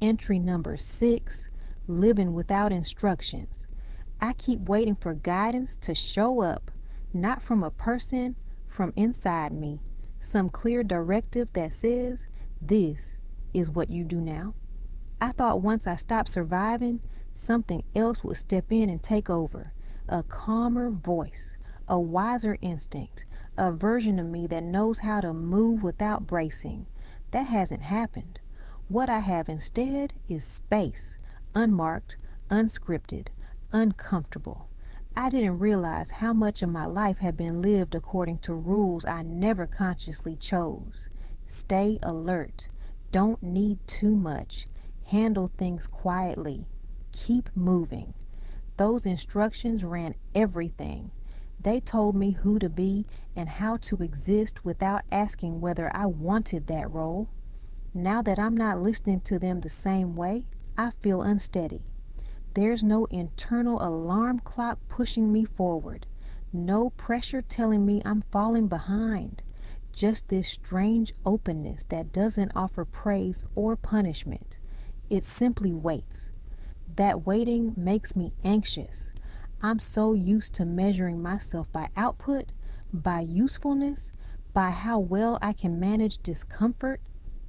Entry number 6, living without instructions. I keep waiting for guidance to show up, not from a person, from inside me. Some clear directive that says, this is what you do now. I thought once I stopped surviving, something else would step in and take over. A calmer voice, a wiser instinct, a version of me that knows how to move without bracing. That hasn't happened. What I have instead is space, unmarked, unscripted, uncomfortable. I didn't realize how much of my life had been lived according to rules I never consciously chose. Stay alert. Don't need too much. Handle things quietly. Keep moving. Those instructions ran everything. They told me who to be and how to exist without asking whether I wanted that role. Now that I'm not listening to them the same way, I feel unsteady. There's no internal alarm clock pushing me forward. No pressure telling me I'm falling behind. Just this strange openness that doesn't offer praise or punishment. It simply waits. That waiting makes me anxious. I'm so used to measuring myself by output, by usefulness, by how well I can manage discomfort.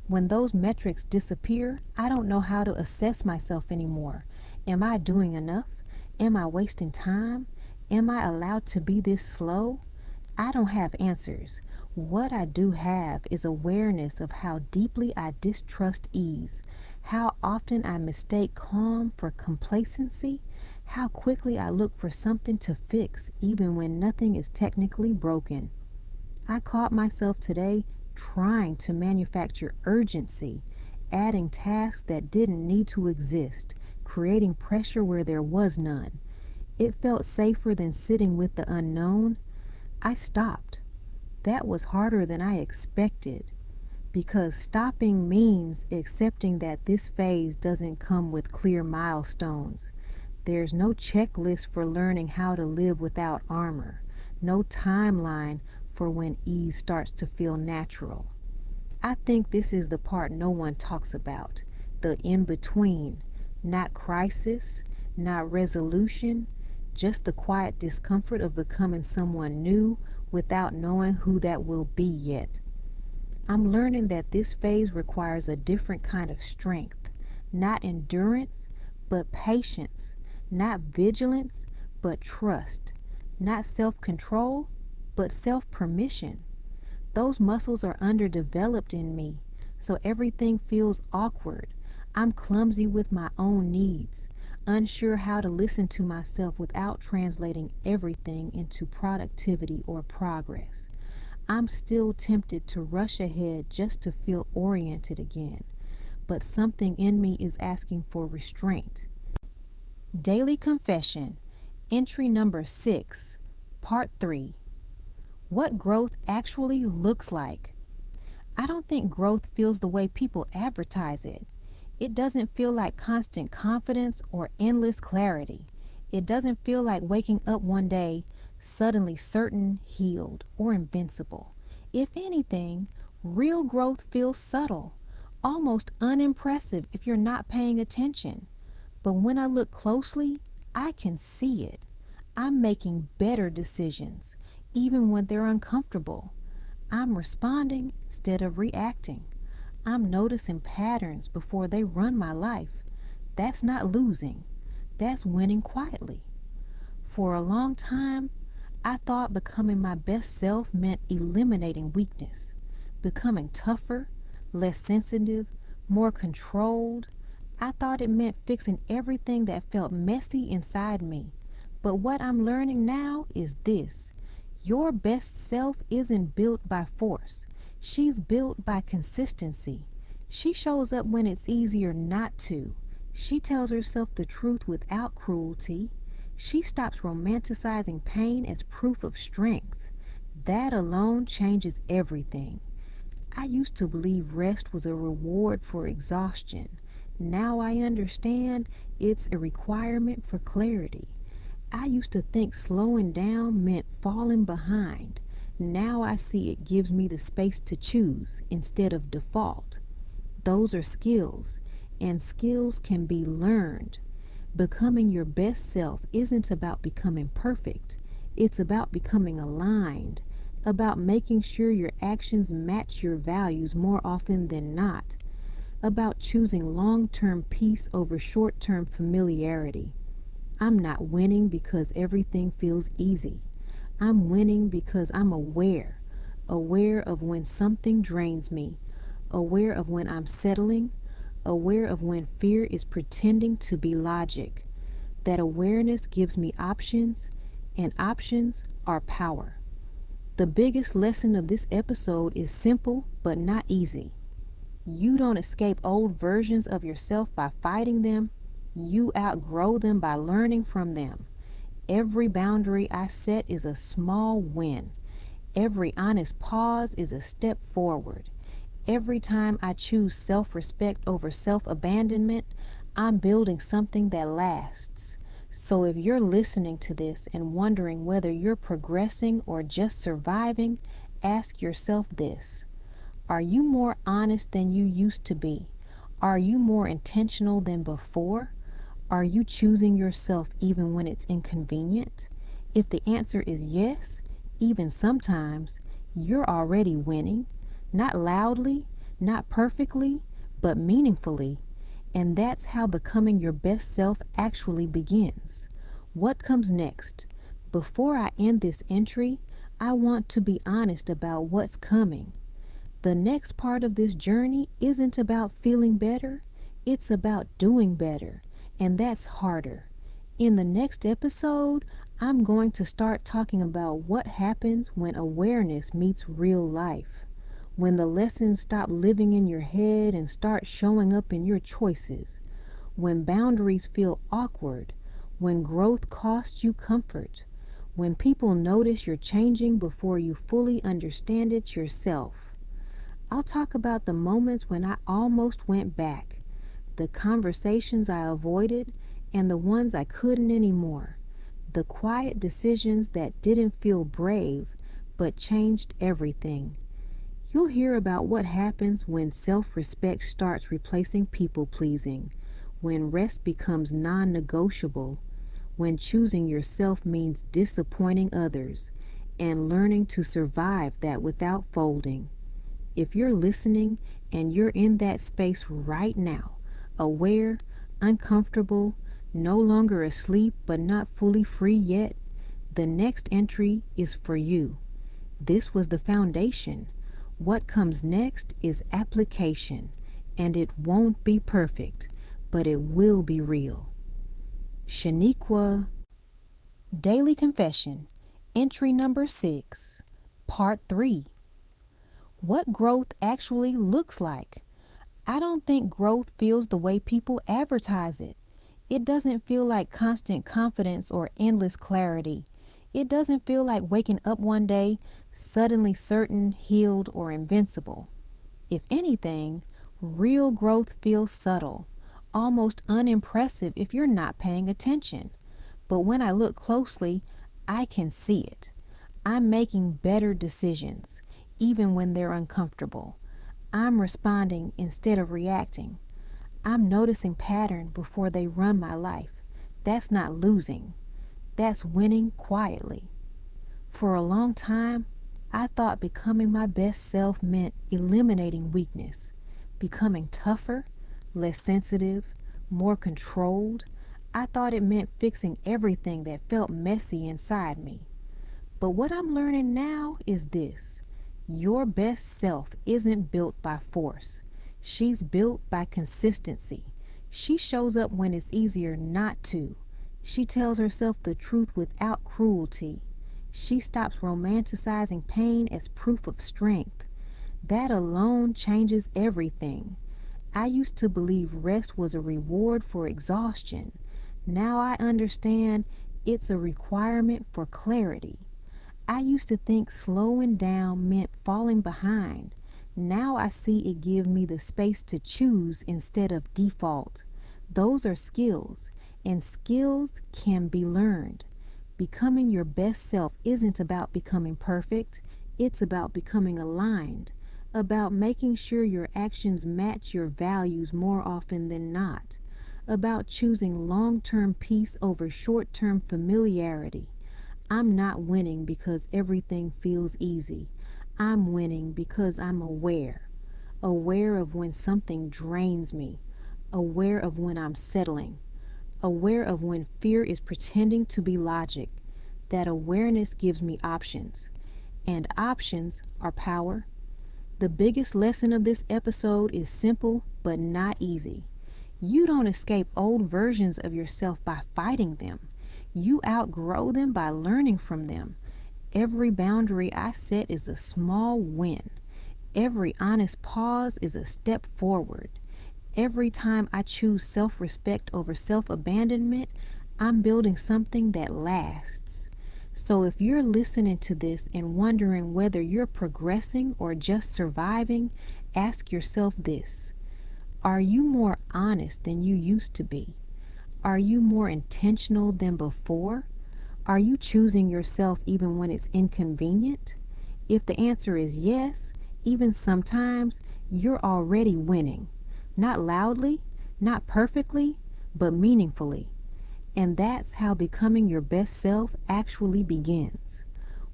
When those metrics disappear, I don't know how to assess myself anymore. Am I doing enough? Am I wasting time? Am I allowed to be this slow? I don't have answers. What I do have is awareness of how deeply I distrust ease, how often I mistake calm for complacency, how quickly I look for something to fix even when nothing is technically broken. I caught myself today trying to manufacture urgency, adding tasks that didn't need to exist, creating pressure where there was none. It felt safer than sitting with the unknown. I stopped. That was harder than I expected, because stopping means accepting that this phase doesn't come with clear milestones. There's no checklist for learning how to live without armor, no timeline for when ease starts to feel natural. I think this is the part no one talks about, the in-between, not crisis, not resolution, just the quiet discomfort of becoming someone new without knowing who that will be yet. I'm learning that this phase requires a different kind of strength, not endurance, but patience, not vigilance, but trust, not self-control, but self-permission. Those muscles are underdeveloped in me, so everything feels awkward. I'm clumsy with my own needs, unsure how to listen to myself without translating everything into productivity or progress. I'm still tempted to rush ahead just to feel oriented again, but something in me is asking for restraint. Daily Confession, entry number 6, part 3. What growth actually looks like. I don't think growth feels the way people advertise it. It doesn't feel like constant confidence or endless clarity. It doesn't feel like waking up one day suddenly certain, healed, or invincible. If anything, real growth feels subtle, almost unimpressive if you're not paying attention. But when I look closely, I can see it. I'm making better decisions, even when they're uncomfortable. I'm responding instead of reacting. I'm noticing patterns before they run my life. That's not losing. That's winning quietly. For a long time, I thought becoming my best self meant eliminating weakness, becoming tougher, less sensitive, more controlled. I thought it meant fixing everything that felt messy inside me. But what I'm learning now is this. Your best self isn't built by force. She's built by consistency. She shows up when it's easier not to. She tells herself the truth without cruelty. She stops romanticizing pain as proof of strength. That alone changes everything. I used to believe rest was a reward for exhaustion. Now I understand it's a requirement for clarity. I used to think slowing down meant falling behind. Now I see it gives me the space to choose instead of default. Those are skills, and skills can be learned. Becoming your best self isn't about becoming perfect. It's about becoming aligned, about making sure your actions match your values more often than not, about choosing long-term peace over short-term familiarity. I'm not winning because everything feels easy. I'm winning because I'm aware of when something drains me, aware of when I'm settling, aware of when fear is pretending to be logic. That awareness gives me options, and options are power. The biggest lesson of this episode is simple but not easy. You don't escape old versions of yourself by fighting them. You outgrow them by learning from them. Every boundary I set is a small win. Every honest pause is a step forward. Every time I choose self-respect over self-abandonment, I'm building something that lasts. So if you're listening to this and wondering whether you're progressing or just surviving, ask yourself this. Are you more honest than you used to be? Are you more intentional than before? Are you choosing yourself even when it's inconvenient? If the answer is yes, even sometimes, you're already winning. Not loudly, not perfectly, but meaningfully. And that's how becoming your best self actually begins. What comes next? Before I end this entry, I want to be honest about what's coming. The next part of this journey isn't about feeling better, it's about doing better, and that's harder. In the next episode, I'm going to start talking about what happens when awareness meets real life, when the lessons stop living in your head and start showing up in your choices, when boundaries feel awkward, when growth costs you comfort, when people notice you're changing before you fully understand it yourself. I'll talk about the moments when I almost went back, the conversations I avoided, and the ones I couldn't anymore, the quiet decisions that didn't feel brave but changed everything. You'll hear about what happens when self-respect starts replacing people-pleasing, when rest becomes non-negotiable, when choosing yourself means disappointing others, and learning to survive that without folding. If you're listening and you're in that space right now, aware, uncomfortable, no longer asleep but not fully free yet, the next entry is for you. This was the foundation. What comes next is application, and it won't be perfect, but it will be real. Sheniqua. Daily Confession, entry number 6, part 3. What growth actually looks like. I don't think growth feels the way people advertise it. It doesn't feel like constant confidence or endless clarity. It doesn't feel like waking up one day suddenly certain, healed, or invincible. If anything, real growth feels subtle, almost unimpressive if you're not paying attention. But when I look closely, I can see it. I'm making better decisions, even when they're uncomfortable. I'm responding instead of reacting. I'm noticing patterns before they run my life. That's not losing. That's winning quietly. For a long time, I thought becoming my best self meant eliminating weakness, becoming tougher, less sensitive, more controlled. I thought it meant fixing everything that felt messy inside me. But what I'm learning now is this. Your best self isn't built by force. She's built by consistency. She shows up when it's easier not to. She tells herself the truth without cruelty. She stops romanticizing pain as proof of strength. That alone changes everything. I used to believe rest was a reward for exhaustion. Now I understand it's a requirement for clarity. I used to think slowing down meant falling behind. Now I see it gives me the space to choose instead of default. Those are skills, and skills can be learned. Becoming your best self isn't about becoming perfect. It's about becoming aligned, about making sure your actions match your values more often than not, about choosing long-term peace over short-term familiarity. I'm not winning because everything feels easy. I'm winning because I'm aware of when something drains me, aware of when I'm settling, aware of when fear is pretending to be logic. That awareness gives me options, and options are power. The biggest lesson of this episode is simple but not easy. You don't escape old versions of yourself by fighting them. You outgrow them by learning from them. Every boundary I set is a small win. Every honest pause is a step forward. Every time I choose self-respect over self-abandonment, I'm building something that lasts. So if you're listening to this and wondering whether you're progressing or just surviving, ask yourself this. Are you more honest than you used to be? Are you more intentional than before? Are you choosing yourself even when it's inconvenient? If the answer is yes, even sometimes, you're already winning. Not loudly, not perfectly, but meaningfully. And that's how becoming your best self actually begins.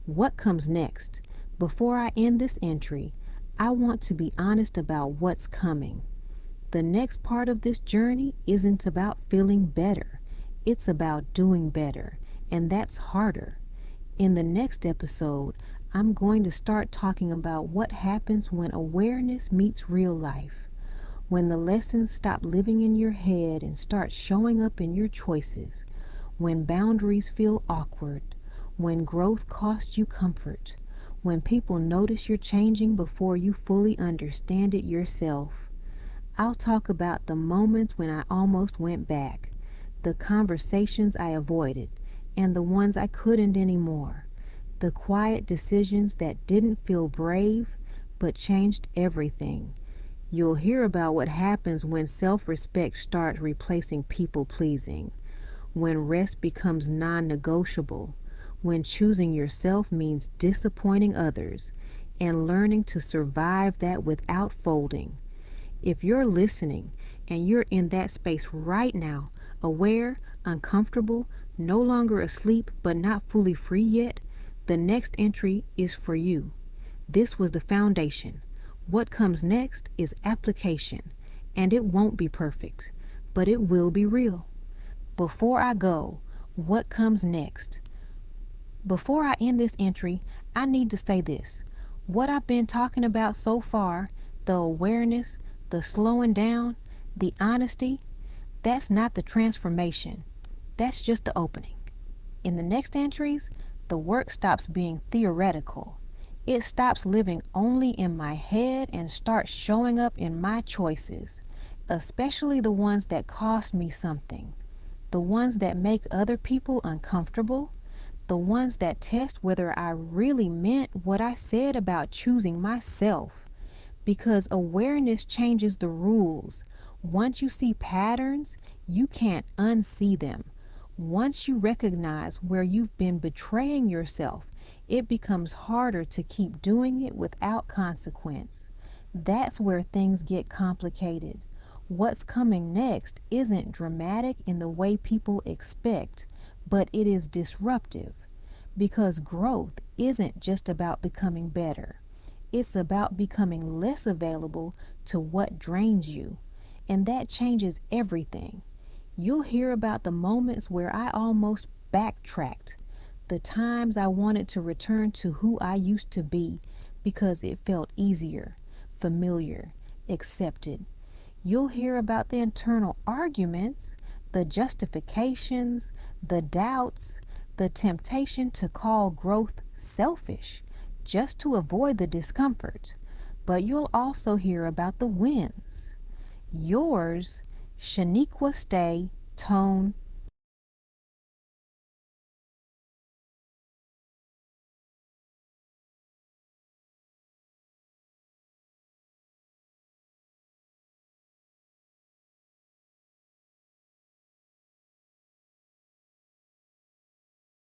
What comes next? Before I end this entry, I want to be honest about what's coming. The next part of this journey isn't about feeling better. It's about doing better, and that's harder. In the next episode, I'm going to start talking about what happens when awareness meets real life. When the lessons stop living in your head and start showing up in your choices. When boundaries feel awkward. When growth costs you comfort. When people notice you're changing before you fully understand it yourself. I'll talk about the moments when I almost went back. The conversations I avoided. And the ones I couldn't anymore. The quiet decisions that didn't feel brave, but changed everything. You'll hear about what happens when self-respect starts replacing people-pleasing, when rest becomes non-negotiable, when choosing yourself means disappointing others, and learning to survive that without folding. If you're listening and you're in that space right now, aware, uncomfortable, no longer asleep but not fully free yet, the next entry is for you. This was the foundation. What comes next is application, and it won't be perfect, but it will be real. Before I go, what comes next? Before I end this entry, I need to say this. What I've been talking about so far, the awareness, the slowing down, the honesty, that's not the transformation. That's just the opening. In the next entries, the work stops being theoretical. It stops living only in my head and starts showing up in my choices, especially the ones that cost me something, the ones that make other people uncomfortable, the ones that test whether I really meant what I said about choosing myself. Because awareness changes the rules. Once you see patterns, you can't unsee them. Once you recognize where you've been betraying yourself, it becomes harder to keep doing it without consequence. That's where things get complicated. What's coming next isn't dramatic in the way people expect, but it is disruptive. Because growth isn't just about becoming better. It's about becoming less available to what drains you. And that changes everything. You'll hear about the moments where I almost backtracked. The times I wanted to return to who I used to be because it felt easier, familiar, accepted. You'll hear about the internal arguments, the justifications, the doubts, the temptation to call growth selfish just to avoid the discomfort. But you'll also hear about the wins. Yours, Sheniqua Stay, Tone